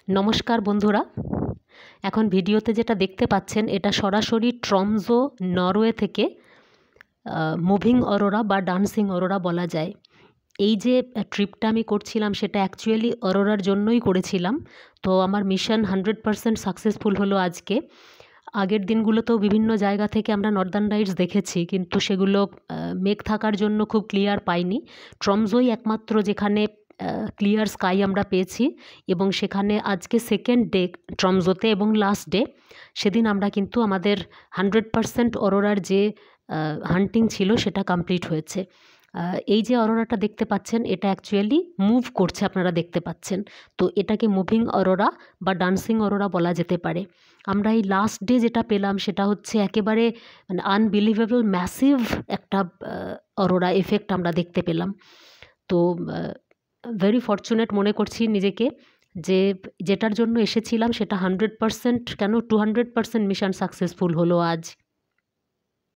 নমস্কার বন্ধুরা, এখন ভিডিওতে যেটা দেখতে পাচ্ছেন এটা সরাসরি ট্রমজো নরওয়ে থেকে মুভিং অরোরা বা ডান্সিং অরোরা বলা যায়। এই যে ট্রিপটা আমি করছিলাম সেটা অ্যাকচুয়ালি অরোরার জন্যই করেছিলাম। তো আমার মিশন 100% সাকসেসফুল হলো আজকে। আগের দিনগুলোতেও বিভিন্ন জায়গা থেকে আমরা নর্দার্ন লাইটস দেখেছি, কিন্তু সেগুলো মেঘ থাকার জন্য খুব ক্লিয়ার পাইনি। ট্রমজোই একমাত্র যেখানে ক্লিয়ার স্কাই আমরা পেয়েছি, এবং সেখানে আজকে সেকেন্ড ডে ট্রমজোতে এবং লাস্ট ডে। সেদিন আমরা কিন্তু আমাদের 100% অরোরার যে হান্টিং ছিল সেটা কমপ্লিট হয়েছে। এই যে অরোরাটা দেখতে পাচ্ছেন এটা অ্যাকচুয়ালি মুভ করছে, আপনারা দেখতে পাচ্ছেন। তো এটাকে মুভিং অরোরা বা ডান্সিং অরোরা বলা যেতে পারে। আমরা এই লাস্ট ডে যেটা পেলাম সেটা হচ্ছে একেবারে মানে আনবিলিভেবল ম্যাসিভ একটা অরোরা এফেক্ট আমরা দেখতে পেলাম। তো ভেরি ফর্চুনেট মনে করছি নিজেকে যে যেটার জন্য এসেছিলাম সেটা 100% কেন 200% মিশন সাকসেসফুল হলো আজ।